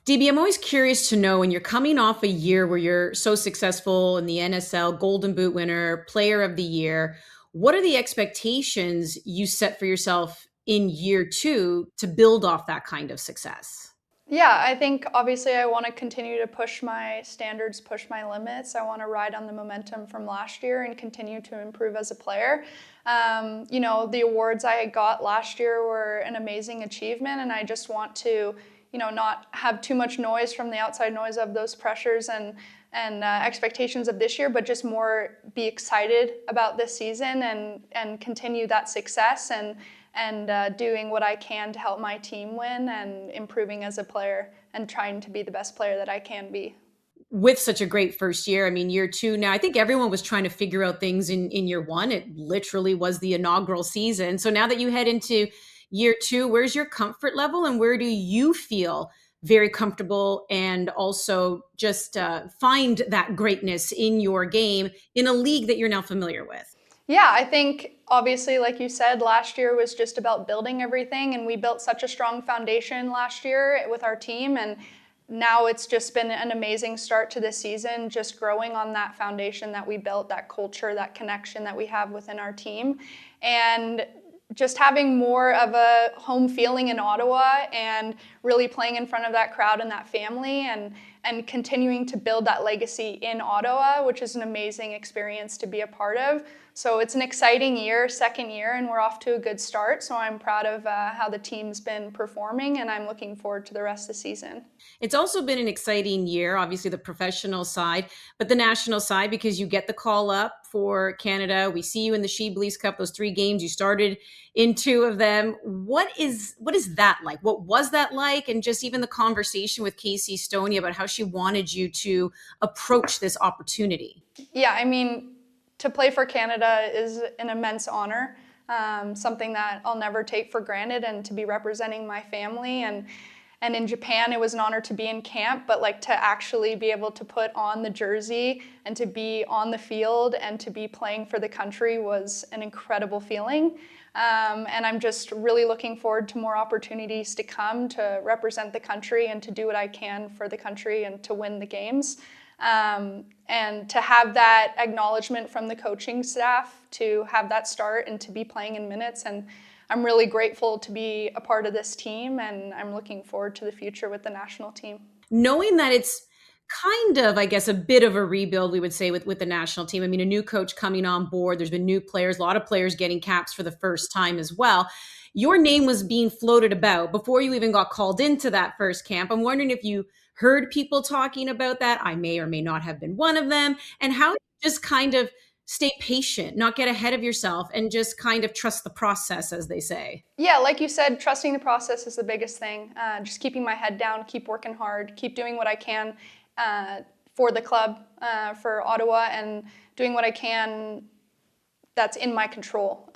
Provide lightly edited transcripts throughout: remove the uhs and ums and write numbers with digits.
DB, I'm always curious to know when you're coming off a year where you're so successful in the NSL, Golden Boot winner, Player of the Year, what are the expectations you set for yourself in year two to build off that kind of success? Yeah, I think obviously I want to continue to push my standards, push my limits. I want to ride on the momentum from last year and continue to improve as a player. The awards I got last year were an amazing achievement, and I just want to, not have too much noise from the outside noise of those pressures and expectations of this year, but just more be excited about this season and continue that success and doing what I can to help my team win and improving as a player and trying to be the best player that I can be. With such a great first year, I mean, year two now, I think everyone was trying to figure out things in year one. It literally was the inaugural season. So now that you head into year two, where's your comfort level and where do you feel very comfortable and also just find that greatness in your game in a league that you're now familiar with? Yeah, I think obviously, like you said, last year was just about building everything, and we built such a strong foundation last year with our team. And now it's just been an amazing start to the season, just growing on that foundation that we built, that culture, that connection that we have within our team. And just having more of a home feeling in Ottawa and really playing in front of that crowd and that family and continuing to build that legacy in Ottawa, which is an amazing experience to be a part of. So it's an exciting year, second year, and we're off to a good start. So I'm proud of how the team's been performing, and I'm looking forward to the rest of the season. It's also been an exciting year, obviously the professional side, but the national side because you get the call up for Canada. We see you in the She Believes Cup, those three games. You started in two of them. What is that like? What was that like? And just even the conversation with Casey Stoney about how she wanted you to approach this opportunity. Yeah, I mean, to play for Canada is an immense honor, something that I'll never take for granted, and to be representing my family. And in Japan, it was an honor to be in camp, but like to actually be able to put on the jersey and to be on the field and to be playing for the country was an incredible feeling. And I'm just really looking forward to more opportunities to come to represent the country and to do what I can for the country and to win the games. And to have that acknowledgement from the coaching staff, to have that start and to be playing in minutes. And I'm really grateful to be a part of this team, and I'm looking forward to the future with the national team. Knowing that it's kind of, I guess, a bit of a rebuild, we would say, with the national team. I mean, a new coach coming on board. There's been new players, a lot of players getting caps for the first time as well. Your name was being floated about before you even got called into that first camp. I'm wondering if you heard people talking about that. I may or may not have been one of them. And how you just kind of stay patient, not get ahead of yourself, and just kind of trust the process, as they say. Yeah, like you said, trusting the process is the biggest thing. Just keeping my head down, keep working hard, keep doing what I can for the club, for Ottawa, and doing what I can that's in my control.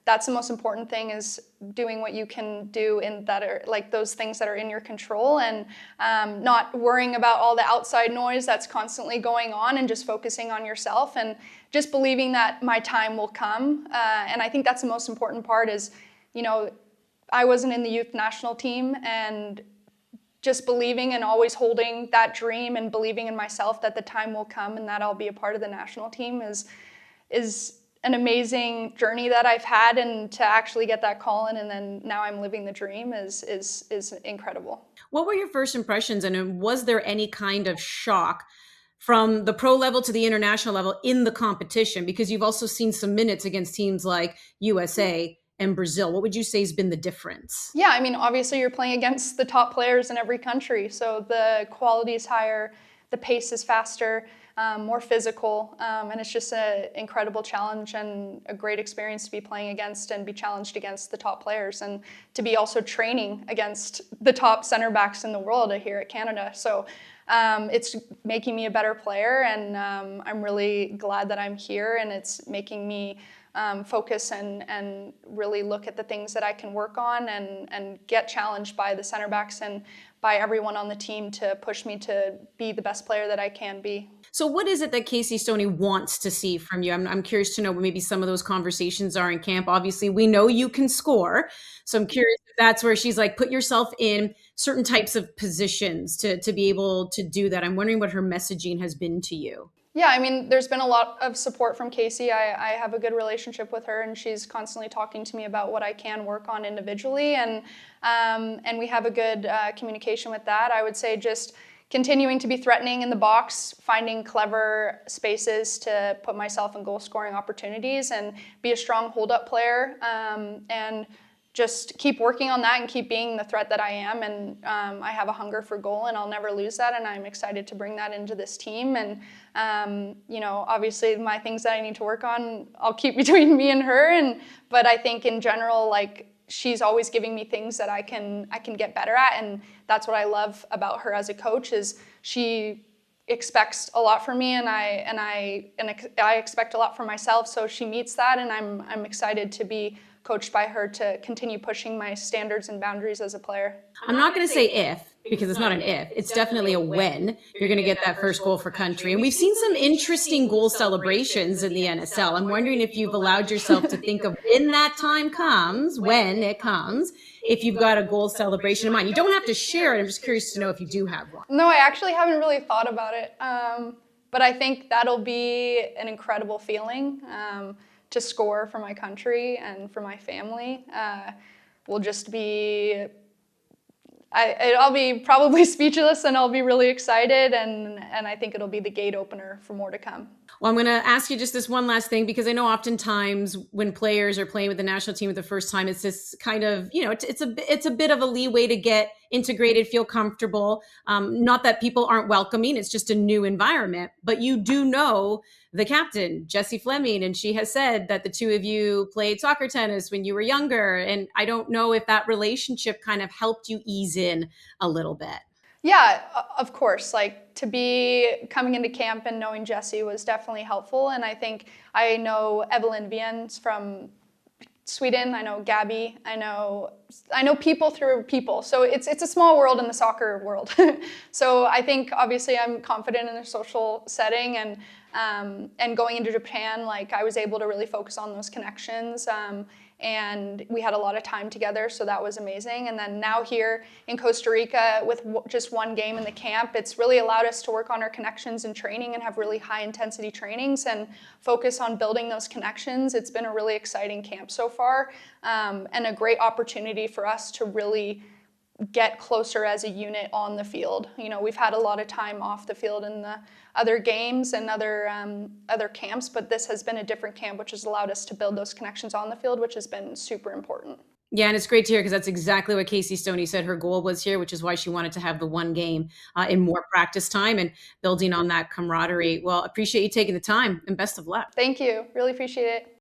That's the most important thing, is doing what you can do in that are like those things that are in your control, and not worrying about all the outside noise that's constantly going on, and just focusing on yourself and just believing that my time will come. And I think that's the most important part is, I wasn't in the youth national team, and just believing and always holding that dream and believing in myself that the time will come and that I'll be a part of the national team is an amazing journey that I've had, and to actually get that call in and then now I'm living the dream is incredible. What were your first impressions, and was there any kind of shock from the pro level to the international level in the competition? Because you've also seen some minutes against teams like USA and Brazil. What would you say has been the difference? Yeah, I mean, obviously you're playing against the top players in every country, so the quality is higher, the pace is faster, more physical, and it's just an incredible challenge and a great experience to be playing against and be challenged against the top players, and to be also training against the top center backs in the world here at Canada. So it's making me a better player, and I'm really glad that I'm here, and it's making me focus and really look at the things that I can work on and get challenged by the center backs and by everyone on the team to push me to be the best player that I can be. So what is it that Casey Stoney wants to see from you? I'm curious to know what maybe some of those conversations are in camp. Obviously, we know you can score. So I'm curious if that's where she's like, put yourself in certain types of positions to be able to do that. I'm wondering what her messaging has been to you. Yeah, I mean, there's been a lot of support from Casey. I have a good relationship with her, and she's constantly talking to me about what I can work on individually, and we have a good communication with that. I would say just continuing to be threatening in the box, finding clever spaces to put myself in goal scoring opportunities, and be a strong hold-up player, and just keep working on that and keep being the threat that I am. And I have a hunger for goal, and I'll never lose that. And I'm excited to bring that into this team. And obviously, my things that I need to work on, I'll keep between me and her. But I think in general, like, she's always giving me things that I can get better at, and that's what I love about her as a coach. Is she expects a lot from me, and I expect a lot from myself. So she meets that, and I'm excited to be coached by her to continue pushing my standards and boundaries as a player. I'm not going to say if, because it's not an if. It's definitely a when you're going to get that first goal for country. And we've seen some interesting goal celebrations in the NSL. I'm wondering if you've allowed yourself to think of when that time comes, when it comes, if you've got a goal celebration in mind. You don't have to share it. I'm just curious to know if you do have one. No, I actually haven't really thought about it. But I think that'll be an incredible feeling. To score for my country and for my family will just be, I'll be probably speechless, and I'll be really excited, and I think it'll be the gate opener for more to come. Well, I'm going to ask you just this one last thing, because I know oftentimes when players are playing with the national team for the first time, it's this kind of, it's a bit of a leeway to get integrated, feel comfortable. Not that people aren't welcoming, it's just a new environment. But you do know the captain, Jessie Fleming, and she has said that the two of you played soccer tennis when you were younger. And I don't know if that relationship kind of helped you ease in a little bit. Yeah, of course. Like, to be coming into camp and knowing Jessie was definitely helpful. And I think I know Evelyn Viens from Sweden. I know Gabby. I know people through people. So it's a small world in the soccer world. So I think obviously I'm confident in a social setting, and going into Japan, like, I was able to really focus on those connections. And we had a lot of time together, so that was amazing. And then now here in Costa Rica, with just one game in the camp, it's really allowed us to work on our connections in training and have really high intensity trainings and focus on building those connections. It's been a really exciting camp so far, and a great opportunity for us to really get closer as a unit on the field. We've had a lot of time off the field in the other games and other camps, but this has been a different camp, which has allowed us to build those connections on the field, which has been super important. Yeah, and it's great to hear, because that's exactly what Casey Stoney said her goal was here, which is why she wanted to have the one game in more practice time and building on that camaraderie. Well, appreciate you taking the time, and best of luck. Thank you. Really appreciate it.